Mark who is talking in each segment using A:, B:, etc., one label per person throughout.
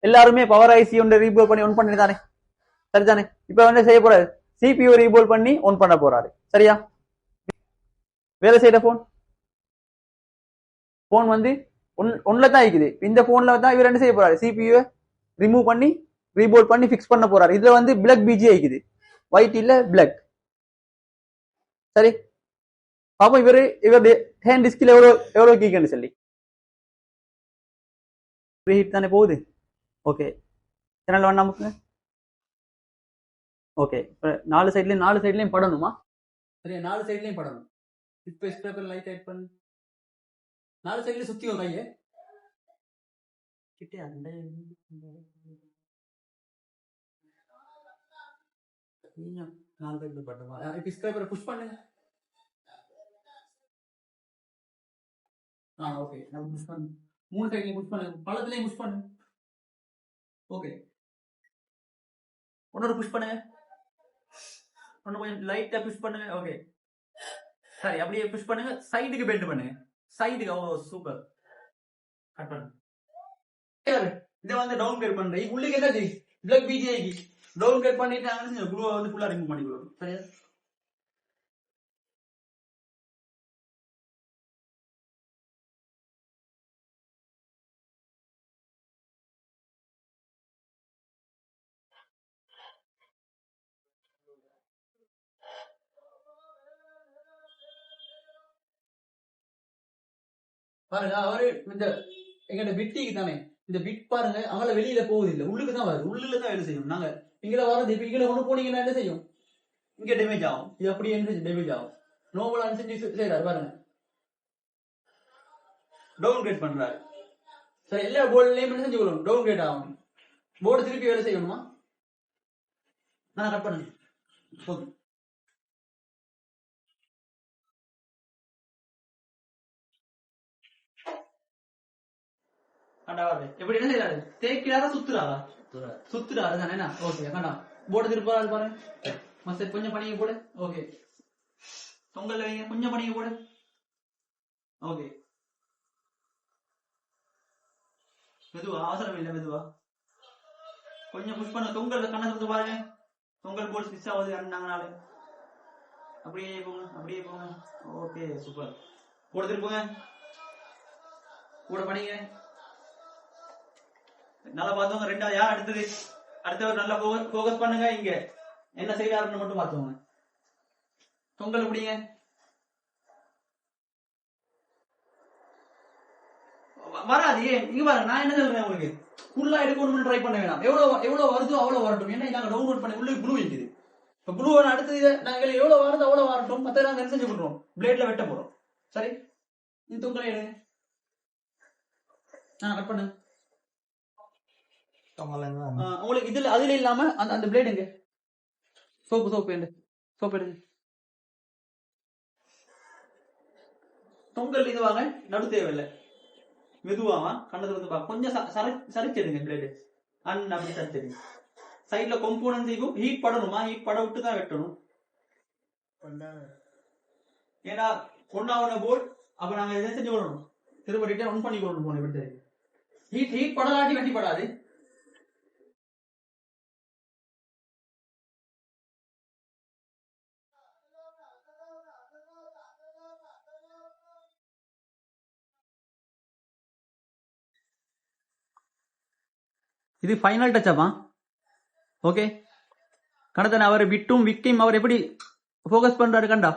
A: எல்லாருமே power IC ஒன்று repoll பண்ணி ஒன் பண்ணிதானே, சரிதானே? இப்ப வந்து செய்ய போறாரு, சிபியூ ரீபோல் பண்ணி ஒன் பண்ண போறாரு. சரியா? வேலை செய்யற போன் வந்து ஒன்ல தான் இருக்குது. இந்த போன்ல தான் இவர் என்ன செய்ய போறாரு, சிபியூ ரிமூவ் பண்ணி ரீபோல் பண்ணி பிக்ஸ் பண்ண போறாரு. இதுல வந்து பிளாக் பிஜி ஆயிக்குது, ஒயிட் இல்ல பிளாக். சரி, பாப்போம் இவர் ஹேண்ட் டிஸ்கில் எவ்வளவு கீக்குன்னு சொல்லி. ஹீட் தானே போகுது. ஓகே, சேனல் ஒன் நமக்கு. ஓகே, நாலு சைட்லயும் படணுமா? சரியா, 4 சைட்லயும் படணும். இப்ப ஸ்பேப்பர் லைட் ஆட் பண்ணு. 4 சைட்லயும் சுத்தி ஒரு கையை கிட்டே அந்த நாலு சைட்ல பட்டமா. இப்ப ஸ்பேப்பரை புஷ் பண்ணுங்க. ஓகே, நான் புஷ் பண்ணு. 3 சைட்லயும் புஷ் பண்ணு, பழத்துலயும் புஷ் பண்ணு. ஓகே, ஒன்னொரு புஷ் பண்ணுங்க, ஒன்னு கொஞ்சம் லைட்டா புஷ் பண்ணுங்க. ஓகே, சரி, அப்படியே புஷ் பண்ணுங்க. சைடுக்கு பெண்ட் பண்ணுங்க, சைடுக்கு. ஓ சூப்பர், கட் பண்ணு. இதை வந்து டவுன் கிரேட் பண்றேன். உள்ளுக்கு என்ன பிளக் பிஜிஐக்கு டவுன் கிரேட் பண்ணிட்டு குளூவை வந்து ஃபுல்லா ரிமூவ் பண்ணிக்கலாம். சரியா? பாருங்க, அவரு இந்த எங்க பிட்டிக்கு தானே இந்த பிட் பாருங்க, அவங்கள வெளியில போகுது இல்ல, உள்ளுக்கு தான் வருது. உள்ளுல தான் வேலை செய்யும். நாங்க இங்க வரது, இப்ப இங்க கொண்டு போனீங்கன்னா என்ன செய்யும், இங்க டேமேஜ் ஆகும். இது அப்படி என்ன டேமேஜ் ஆகும். நோபல் அனுசரிச்சு செய்யறாரு பாருங்க, டவுன் கிரேட் பண்றாரு. சரி, எல்லா போர்ட்லயும் என்ன செஞ்சு கொள்ளும், டவுன் கிரேட் ஆகும். போர்டு திருப்பி வேலை செய்யணுமா? நான் கட் பண்ணுங்க. போதும். எப்படி என்ன செய்யறாரு, தேய்க்கிறாரா சுத்துறாரா? சுத்துறாரு தானே. ஓகே, கண்டா போர்டு திருப்பாரு பாருங்க. மஸ்ட் கொஞ்சம் பணியை போடு. ஓகே, தொங்கல் வைங்க, கொஞ்சம் பணியை போடு. ஓகே, மெதுவா, அவசரம் இல்லை, மெதுவா கொஞ்சம் புஷ் பண்ண. தொங்கல் கண்ணை சுத்து பாருங்க, தொங்கல் போல் மிஸ் ஆகுது அண்ணாங்கனால. அப்படியே போங்க, அப்படியே போங்க. Okay, super. போட திருப்புங்க, கூட பண்ணிங்க. நல்லா பார்த்தவங்க ரெண்டாவது யார் அடுத்தது, அடுத்தவர் நல்லா போக்கஸ் பண்ணுங்க. இங்க என்ன செய்யறாருன்னு மட்டும் பார்த்தவங்க. தொங்கல் பிடிங்க, வராது. இங்க பாருங்க, நான் என்ன சொல்றேன் உங்களுக்கு, ஃபுல்லா எடுக்கணும்னு ட்ரை பண்ண வேணாம். எவ்வளவு வருதோ அவ்வளவு வரட்டும். ஏன்னா நாங்க டவுன்லோட் பண்ணி உள்ள ப்ளூ இருக்குது. இப்ப ப்ளூ அடுத்தது நாங்க எவ்வளவு வருதோ அவ்வளவு வரட்டும். மத்த நாங்க என்ன செஞ்சு பண்றோம், பிளேட்ல வெட்ட போறோம். சரி, இந்த தொங்கலை எடுங்க. கட் பண்ணு. உங்களுக்கு இதுல அதுல இல்லாம அந்த பிளேட் எங்க, சோப்பு எடுங்க. தொங்கல் இதுவாங்க, நடு தேவையில்லை. மெதுவாக கண்ணத்துல வந்து கொஞ்சம் சரிச்சிடுங்க பிளேடு. அப்படி சரிச்சிடுங்க. சைட்ல கொம்போனன்ட் இருக்கும், ஹீட் படணுமா, ஹீட் பட விட்டு தான் வெட்டணும். ஏன்னா ஒன்னாவன போர்ட் அப்ப நாங்க எதை செஞ்சு கொள்ளணும், திரும்ப ரிட்டர்ன் ஒன் பண்ணி கொள்ளணும். போன விட்டு ஹீட் படலாட்டி வெட்டி படாது. இது ஃபைனல் டச் அப்பா. ஓகே, கடத்தன அவர் விட்டும் விக்கையும் அவர் எப்படி போக்கஸ் பண்றாரு கண்டா.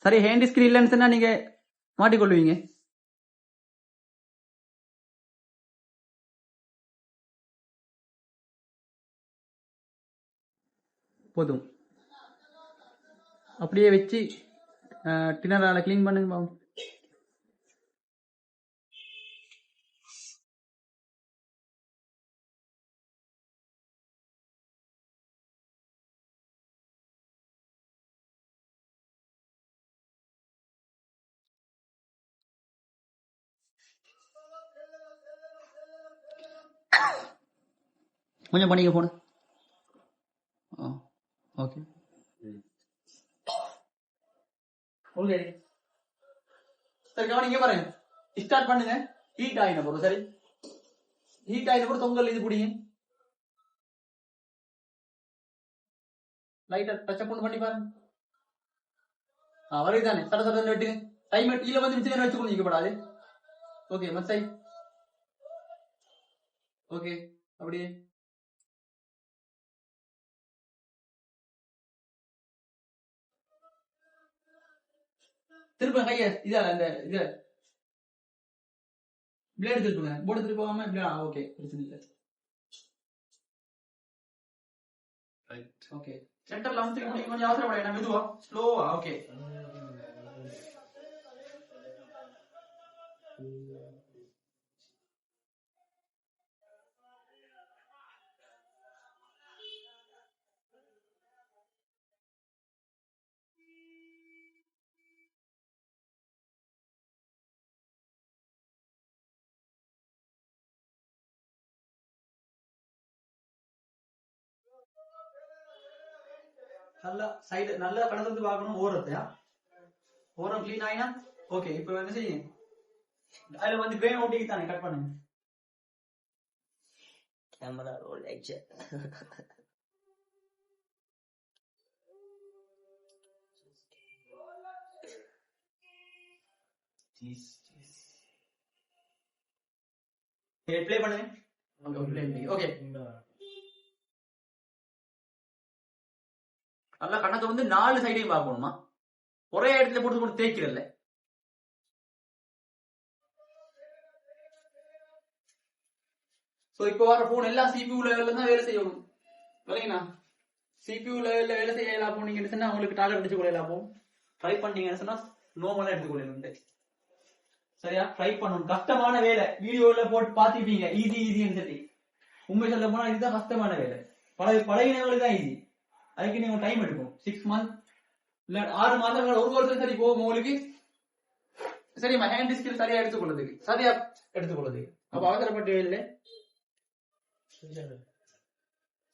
A: சரி, ஹேண்ட் ஸ்கிரீன் இல்லைன்னு சொன்னா நீங்க மாட்டிக்கொள்வீங்க. போதும், அப்படியே வச்சு டின்னரால கிளீன் பண்ணுங்க. கொஞ்சம் பண்ணிக்க போன. Okay, okay. சரி, கவனிங்க பாருங்க, ஸ்டார்ட் பண்ணுங்க. ஹீட் ஆகின போறோம். சரி, ஹீட் ஆயிட்டு கூட தொங்கல் இது பிடிங்க. லைட்டா டச் அப் பண்ணி பாருங்க. வருதுதானே, சட சட வெட்டுங்க. டைம் கீழே வந்து மிச்சம் வச்சு கொண்டிருக்கப்படாது. ஓகே மச்சை. ஓகே அப்படியே திரும்ப கைய இதால அந்த இது பிளேடு திருப்புங்க. போர்டு திருப்பாம ஓகே பிரச்சனை இல்லை. ஓகே சென்டர்ல வந்து கொஞ்சம் அவசரப்பட மெதுவா ஸ்லோவா. ஓகே நல்லா சைடு நல்லா கடந்து பார்க்கணும். ஓரத்தையா ஓரம் கிளீன் ஆயினா ஓகே. இப்ப என்ன செய்யுங்க, அதுல வந்து கிரெயின் ஓட்டிக்கு தானே கட் பண்ணுங்க.
B: கேமரா ரோல் ஆயிடுச்சு.
A: ப்ளே பண்ணுங்க. ஓகே நல்லா கண்ணத்தை வந்து 4 சைடையும் பார்க்கணுமா, ஒரே இடத்துல போட்டு போட்டு தேய்க்கிறல்ல. இப்போ வர போன் எல்லாம் CPU லெவல்ல தான் வேலை செய்யணும். சரிங்களா, CPU லெவல்ல வேலை செய்யலாம் போனீங்கன்னு சொன்னா உங்களுக்கு டார்கெட் அடிச்சு கொள்ளலாம். போகும் ட்ரை பண்ணீங்கன்னு சொன்னா நார்மலா எடுத்துக்கொள்ளணும். சரியா, ட்ரை பண்ணணும். கஷ்டமான வேலை வீடியோல போட்டு பாத்துப்பீங்க ஈஸி ஈஸின்னு சொல்லி. உண்மை சொல்ல போனா இதுதான் கஷ்டமான வேலை. பழகினவங்களுக்கு தான் ஈஸி. அதுக்கு நீங்க டைம் எடுக்கும். 6 மந்த் இல்ல 6 மாதங்கள், ஒரு வருஷம் சரி போகும் உங்களுக்கு. சரிம்மா, ஹேண்ட் ஸ்கில் சரியா எடுத்துக்கொள்ளுது. அப்ப அவசரப்பட்டு இல்லை.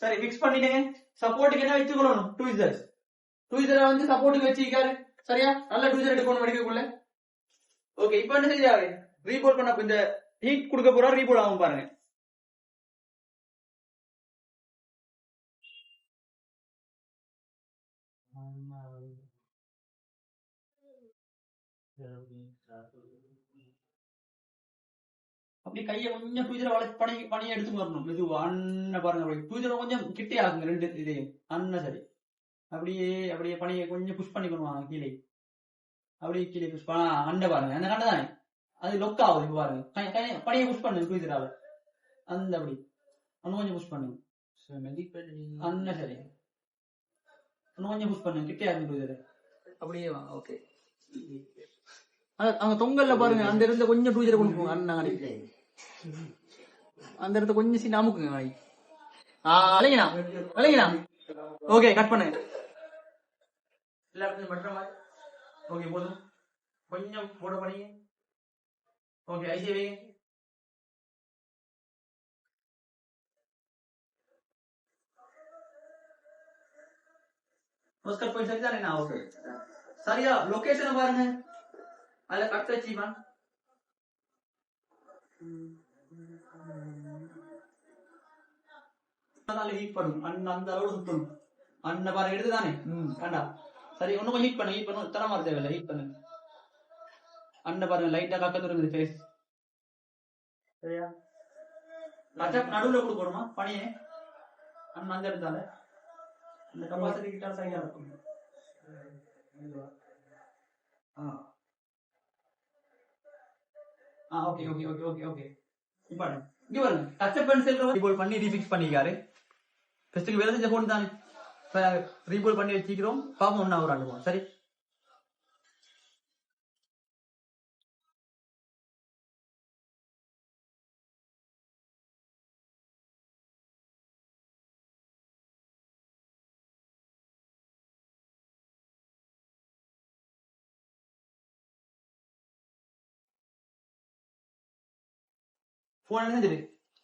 A: சரி பிக்ஸ் பண்ணிட்டேங்க. சப்போர்ட்டுக்கு என்ன வச்சுக்கொள்ளணும், ட்விசர் வந்து சப்போர்ட்டுக்கு வச்சுக்காரு. சரியா, நல்ல ட்விசர் எடுக்கணும் எடுக்கக்குள்ள. ஓகே இப்ப என்ன செய்யாரு, ரீபோல் பண்ண இந்த ஹீட் கொடுக்க போறா, ரீபோல் ஆகும் பாருங்க. அப்படி கையை கொஞ்சம் ட்விசரை பணியை எடுத்து வரணும். மெதுவா அண்ணன் பாருங்க. அப்படி ட்விசரை கொஞ்சம் கிட்டே ஆகுங்க ரெண்டு இதையும் அண்ணன். சரி, அப்படியே அப்படியே பணியை கொஞ்சம் புஷ் பண்ணிக்கணும் கீழே. அப்படியே கீழே புஷ் பண்ண அண்டை பாருங்க. அந்த கண்டை தானே அது லொக் ஆகுது. இப்ப பாருங்க, பணியை புஷ் பண்ணுங்க ட்விசரால. அந்த அப்படி இன்னும் கொஞ்சம் புஷ் பண்ணுங்க அண்ணன். சரி, இன்னும் கொஞ்சம் புஷ் பண்ணுங்க, கிட்டே ஆகுங்க ட்விசரை. அப்படியே வாங்க. ஓகே, அங்க தொங்கல்ல பாருங்க, அந்த இடத்துல கொஞ்சம் ட்விசரை கொண்டு போங்க அண்ணன். அந்த இடத்த கொஞ்சம் சீன் அமுக்குங்க. அழகினா ஓகே கட் பண்ணுங்க. எல்லா இடத்துலயும் பண்ற மாதிரி. ஓகே போதும், கொஞ்சம் போட பண்ணீங்க. ஓகே ஐசி வைங்க. கட் பண்ணி சரிதானே? ஓகே சரியா, லொகேஷனை பாருங்க. அதுல கட் வச்சுமா ஹீட் பண்ணும். அந்த அளவு சுத்தணும். அந்த பாருங்க எடுத்துதானே கண்டா. சரி, ஒண்ணும் ஹீட் பண்ணும் தரமா தேவையில்லை. ஹீட் பண்ணுங்க. அண்ணன் பாருங்க லைட்டா கக்கத்து இருக்குது ஃபேஸ். சரியா, நடுவுல கொடுக்கணுமா பணியே அண்ணன் அந்த இடத்தால இந்த கப்பாசிட்டி கிட்ட சரியா இருக்கும். Okay okay okay okay okay. இப்ப இங்க பாருங்க, டச் பென்சில் ரீபோல் பண்ணி ரீஃபிக்ஸ் பண்ணிக்காரு. ஃபர்ஸ்ட்டுக்கு வேலை செஞ்ச போன் தானே, ரீபோல் பண்ணி வச்சுக்கிறோம். பாப்போம் ஒன்னா ஒரு அனுபவம். சரி, போன் என்ன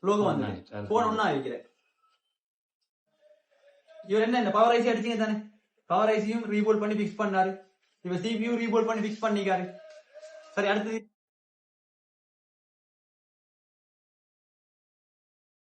A: லோகோ வந்து போன் ஒன்னா வைக்கிறேன். இவர் என்ன பவர் ஐசி அடிச்சீங்க தானே, பவர் ஐசியும் ரீபோல் பண்ணி பிக்ஸ் பண்ணாரு. இப்ப CPU ரீபோல் பண்ணி பிக்ஸ் பண்ணிக்காரு. சரி, அடுத்தது